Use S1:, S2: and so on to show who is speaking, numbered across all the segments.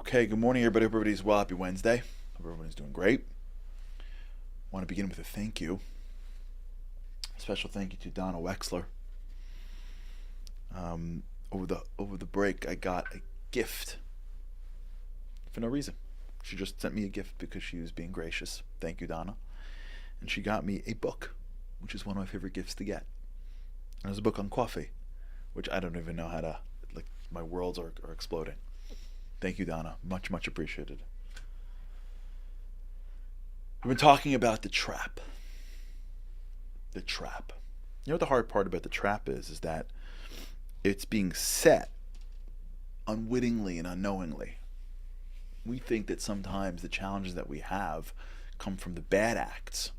S1: Okay, good morning, everybody. Everybody's well. Happy Wednesday. Hope everyone's doing great. Want to begin with a thank you. A special thank you to Donna Wexler. Over the break, I got a gift for no reason. She just sent me a gift because she was being gracious. Thank you, Donna. And she got me a book, which is one of my favorite gifts to get. And it was a book on coffee, which I don't even know how to, like, my worlds are exploding. Thank you, Donna. Much, much appreciated. We've been talking about the trap. The trap. You know what the hard part about the trap is that it's being set unwittingly and unknowingly. We think that sometimes the challenges that we have come from the bad acts.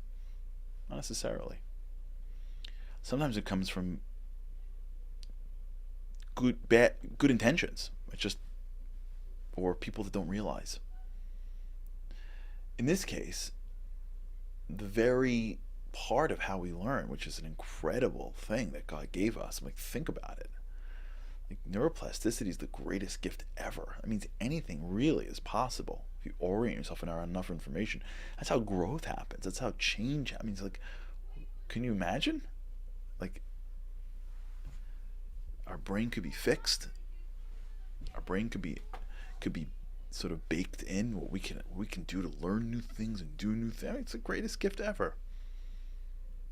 S1: Not necessarily. Sometimes it comes from good intentions. It's just, or people that don't realize. In this case, the very part of how we learn, which is an incredible thing that God gave us. I'm like, think about it. Like, neuroplasticity is the greatest gift ever. That means anything really is possible if you orient yourself and have enough information. That's how growth happens. That's how change happens. Like, can you imagine? Like, our brain could be fixed. Our brain could be sort of baked in what we can do to learn new things and do new things. It's the greatest gift ever.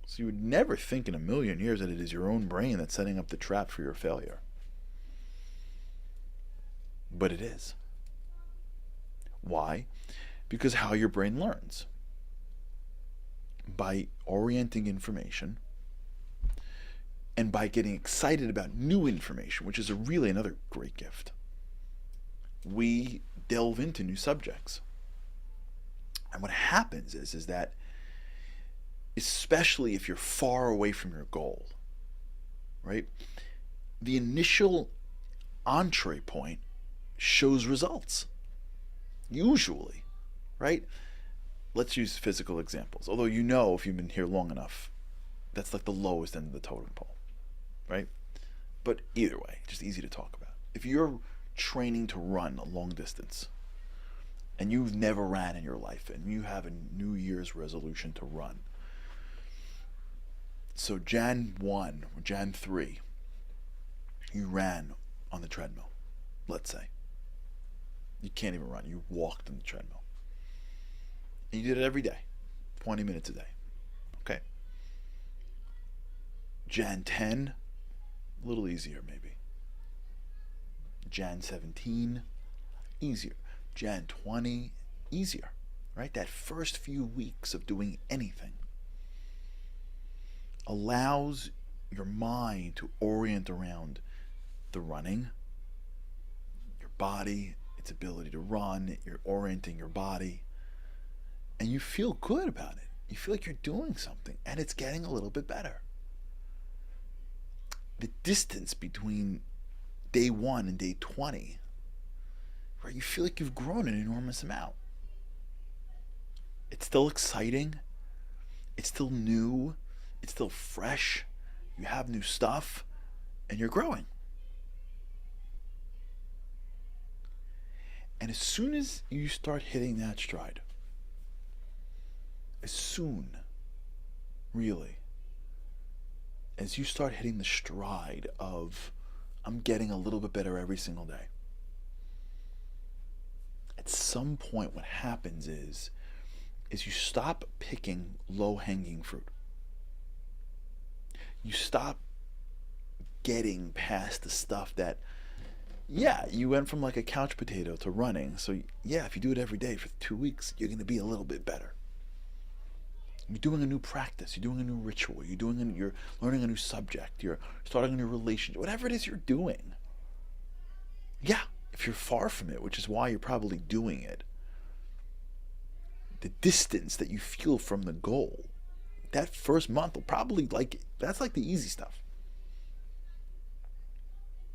S1: So you would never think in a million years that it is your own brain that's setting up the trap for your failure. But it is. Why? Because how your brain learns. By orienting information and by getting excited about new information, which is really another great gift. We delve into new subjects. And what happens is that, especially if you're far away from your goal, right? The initial entree point shows results. Usually, right? Let's use physical examples. Although if you've been here long enough, that's like the lowest end of the totem pole, right? But either way, just easy to talk about. If you're training to run a long distance and you've never ran in your life and you have a New Year's resolution to run, so Jan 1 or Jan 3 you ran on the treadmill, let's say. You can't even run, you walked on the treadmill and you did it every day, 20 minutes a day. Okay, Jan 10, a little easier maybe. Jan 17, easier. Jan 20, easier, right? That first few weeks of doing anything allows your mind to orient around the running, your body, its ability to run, you're orienting your body, and you feel good about it. You feel like you're doing something, and it's getting a little bit better. The distance between day 1 and day 20, right? You feel like you've grown an enormous amount. It's still exciting. It's still new. It's still fresh. You have new stuff, and you're growing. And as soon as you start hitting that stride, really, as you start hitting the stride of, I'm getting a little bit better every single day. At some point what happens is you stop picking low-hanging fruit. You stop getting past the stuff that, you went from like a couch potato to running. So if you do it every day for 2 weeks, you're going to be a little bit better. You're doing a new practice. You're doing a new ritual. You're learning a new subject. You're starting a new relationship. Whatever it is you're doing. If you're far from it, which is why you're probably doing it, the distance that you feel from the goal, that first month will probably that's like the easy stuff.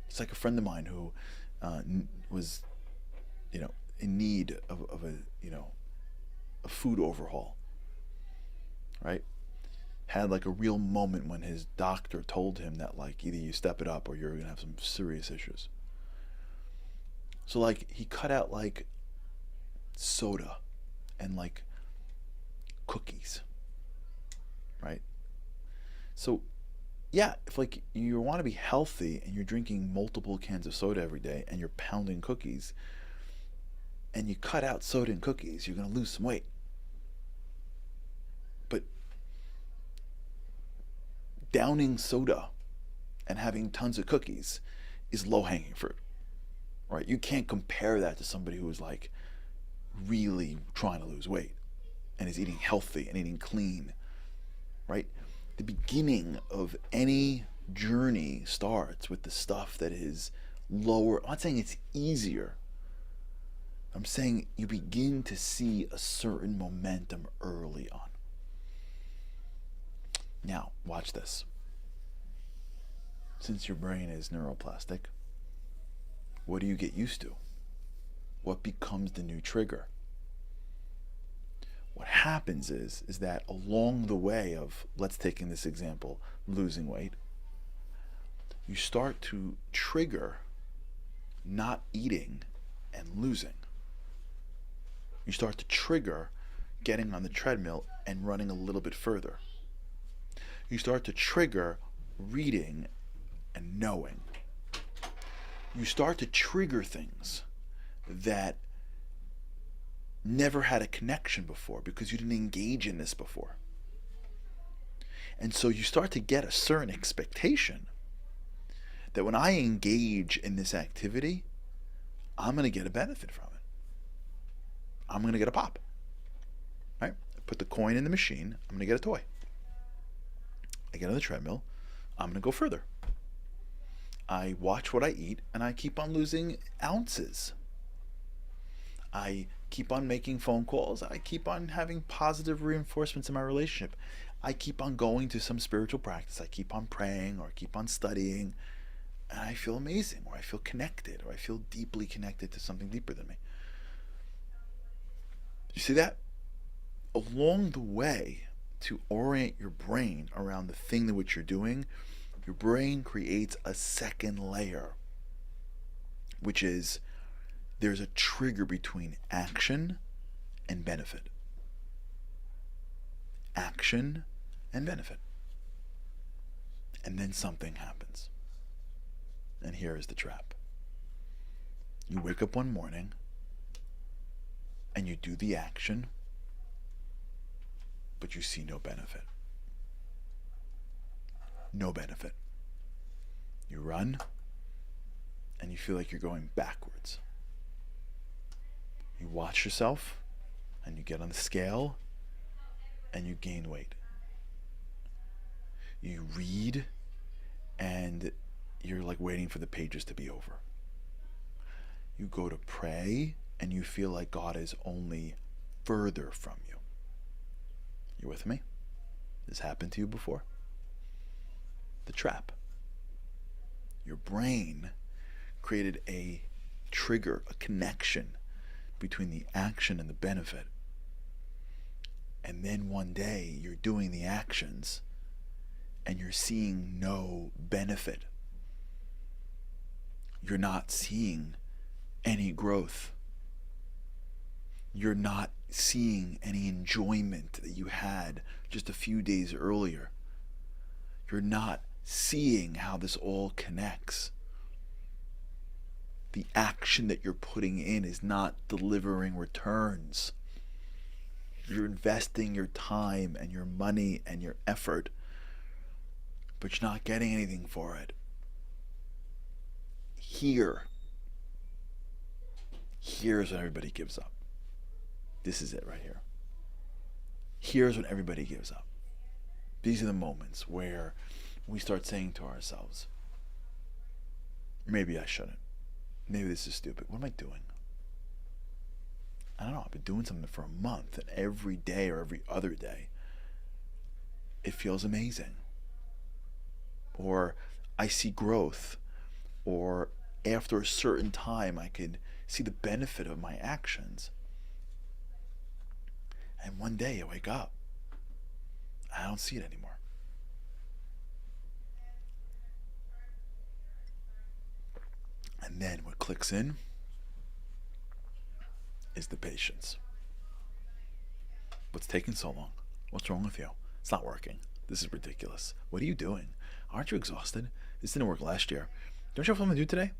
S1: It's like a friend of mine who was, in need of a food overhaul. Right? Had like a real moment when his doctor told him that like either you step it up or you're gonna have some serious issues. So like he cut out like soda and like cookies, right? So yeah, if like you want to be healthy and you're drinking multiple cans of soda every day and you're pounding cookies and you cut out soda and cookies, you're going to lose some weight. But downing soda and having tons of cookies is low hanging fruit, right? You can't compare that to somebody who is like really trying to lose weight and is eating healthy and eating clean, right? The beginning of any journey starts with the stuff that is lower. I'm not saying it's easier. I'm saying you begin to see a certain momentum early on. Now, watch this. Since your brain is neuroplastic, what do you get used to? What becomes the new trigger? What happens is that along the way of, let's take in this example, losing weight, you start to trigger not eating and losing. You start to trigger getting on the treadmill and running a little bit further. You start to trigger reading and knowing. You start to trigger things that never had a connection before because you didn't engage in this before. And so you start to get a certain expectation that when I engage in this activity, I'm going to get a benefit from it. I'm going to get a pop. Right? Put the coin in the machine, I'm going to get a toy. I get on the treadmill, I'm going to go further. I watch what I eat and I keep on losing ounces. I keep on making phone calls. I keep on having positive reinforcements in my relationship. I keep on going to some spiritual practice. I keep on praying or keep on studying. And I feel amazing, or I feel connected, or I feel deeply connected to something deeper than me. You see that? Along the way, to orient your brain around the thing that which you're doing, your brain creates a second layer, which is there's a trigger between action and benefit. Action and benefit. And then something happens. And here is the trap. You wake up one morning and you do the action, but you see no benefit. No benefit. You run and you feel like you're going backwards. You watch yourself and you get on the scale and you gain weight. You read and you're like waiting for the pages to be over. You go to pray and you feel like God is only further from you. You with me? This happened to you before? The trap. Your brain created a trigger, a connection between the action and the benefit. And then one day you're doing the actions and you're seeing no benefit. You're not seeing any growth. You're not seeing any enjoyment that you had just a few days earlier. You're not seeing how this all connects. The action that you're putting in is not delivering returns. You're investing your time and your money and your effort, but you're not getting anything for it. Here's when everybody gives up. This is it right here. Here's when everybody gives up. These are the moments where we start saying to ourselves, maybe I shouldn't. Maybe this is stupid. What am I doing? I don't know. I've been doing something for a month, and every day or every other day, it feels amazing. Or I see growth. Or after a certain time, I could see the benefit of my actions. And one day I wake up, I don't see it anymore. And then what clicks in is the patience. What's taking so long? What's wrong with you? It's not working. This is ridiculous. What are you doing? Aren't you exhausted? This didn't work last year. Don't you have something to do today?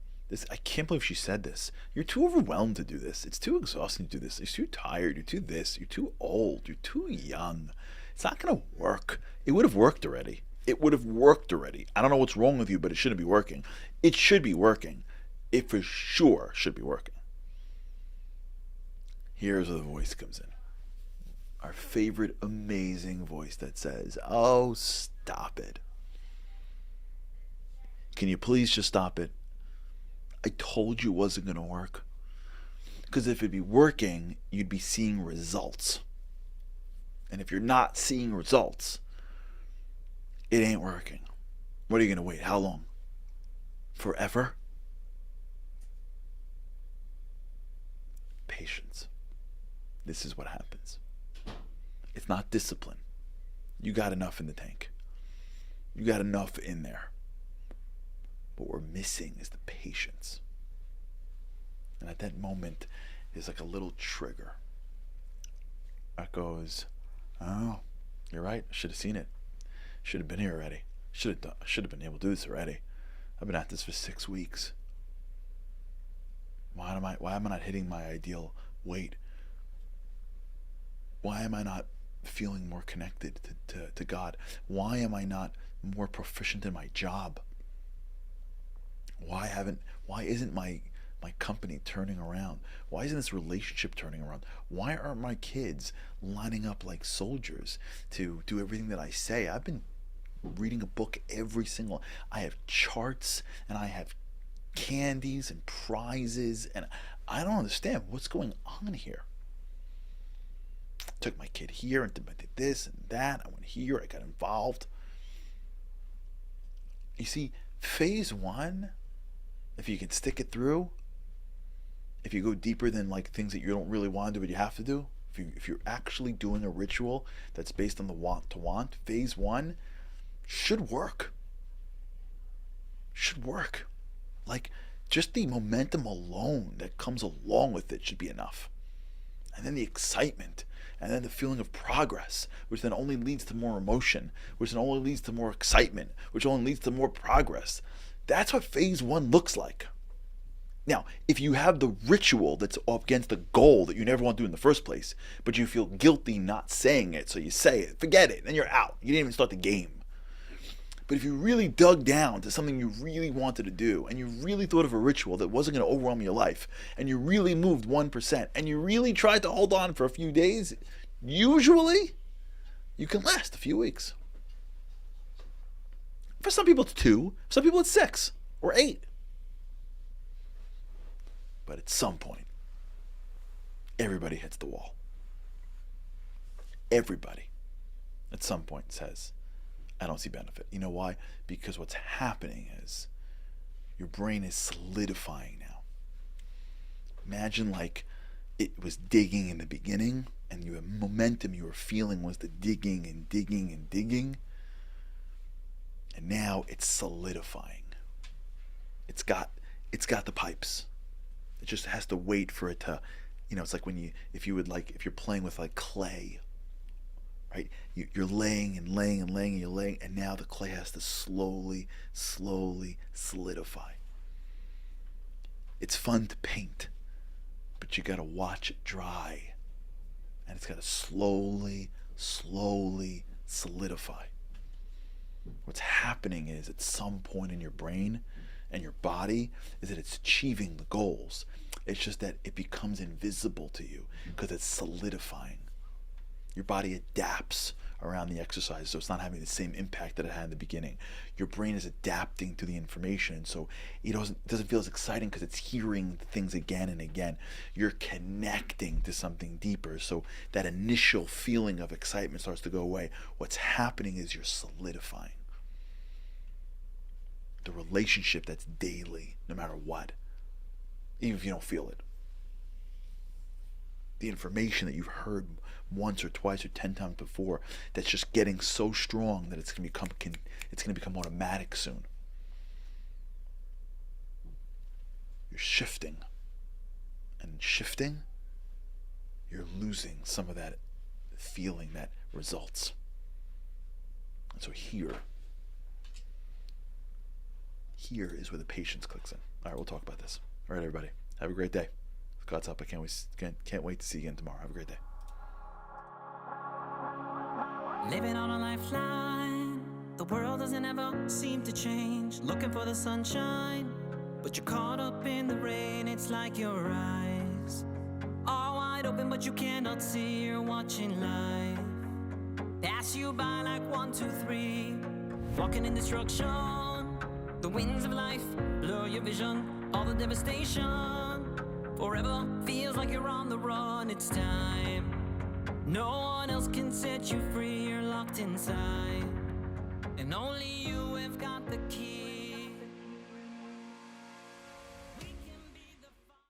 S1: I can't believe she said this. You're too overwhelmed to do this. It's too exhausting to do this. You're too tired. You're too this. You're too old. You're too young. It's not going to work. It would have worked already. It would have worked already. I don't know what's wrong with you, but it shouldn't be working. It should be working. It for sure should be working. Here's where the voice comes in. Our favorite amazing voice that says, oh, stop it. Can you please just stop it? I told you it wasn't going to work. Because if it'd be working, you'd be seeing results. And if you're not seeing results, it ain't working. What are you going to wait? How long? Forever? Patience. This is what happens. It's not discipline. You got enough in the tank. You got enough in there. What we're missing is the patience. And at that moment, there's like a little trigger that goes, oh, you're right. I should have seen it. Should have been here already. Should have been able to do this already. I've been at this for 6 weeks. Why am I not hitting my ideal weight? Why am I not feeling more connected to God? Why am I not more proficient in my job? Why isn't my company turning around? Why isn't this relationship turning around? Why aren't my kids lining up like soldiers to do everything that I say? I've been reading a book I have charts and I have candies and prizes, and I don't understand what's going on here. I took my kid here and did this and that. I went here, I got involved. You see, phase one, if you can stick it through, if you go deeper than like things that you don't really want to do but you have to do, if you're actually doing a ritual that's based on the want to want, phase one should work. Should work. Like, just the momentum alone that comes along with it should be enough. And then the excitement, and then the feeling of progress, which then only leads to more emotion, which then only leads to more excitement, which only leads to more progress. That's what phase one looks like. Now, if you have the ritual that's up against the goal that you never want to do in the first place, but you feel guilty not saying it, so you say it, forget it, then you're out. You didn't even start the game. But if you really dug down to something you really wanted to do, and you really thought of a ritual that wasn't going to overwhelm your life, and you really moved 1%, and you really tried to hold on for a few days, usually you can last a few weeks. For some people it's 2, for some people it's 6 or 8. But at some point, everybody hits the wall. Everybody at some point says, I don't see benefit. You know why? Because what's happening is your brain is solidifying now. Imagine like it was digging in the beginning, and your momentum you were feeling was the digging and digging and digging. And now it's solidifying. It's got the pipes. It just has to wait for it to, it's like if you're playing with like clay, right? You're laying and laying and laying and you're laying, and now the clay has to slowly solidify. It's fun to paint, but you gotta watch it dry, and it's gotta slowly solidify. What's happening is at some point in your brain and your body is that it's achieving the goals. It's just that it becomes invisible to you because it's solidifying. Your body adapts around the exercise, so it's not having the same impact that it had in the beginning. Your brain is adapting to the information, so it doesn't feel as exciting because it's hearing things again and again. You're connecting to something deeper, so that initial feeling of excitement starts to go away. What's happening is you're solidifying the relationship that's daily, no matter what, even if you don't feel it. The information that you've heard once or twice or 10 times before, that's just getting so strong that it's going to become automatic soon. You're shifting, and shifting you're losing some of that feeling that results. And so here is where the patience clicks in. All right, we'll talk about this. All right, everybody, have a great day. God's help, I can't wait to see you again tomorrow. Have a great day.
S2: Living on a lifeline, the world doesn't ever seem to change. Looking for the sunshine, but you're caught up in the rain. It's like your eyes are wide open, but you cannot see. You're watching life pass you by like 1, 2, 3. Walking in destruction, the winds of life blur your vision. All the devastation forever feels like you're on the run. It's time, no one else can set you free. You're locked inside, and only you have got the key.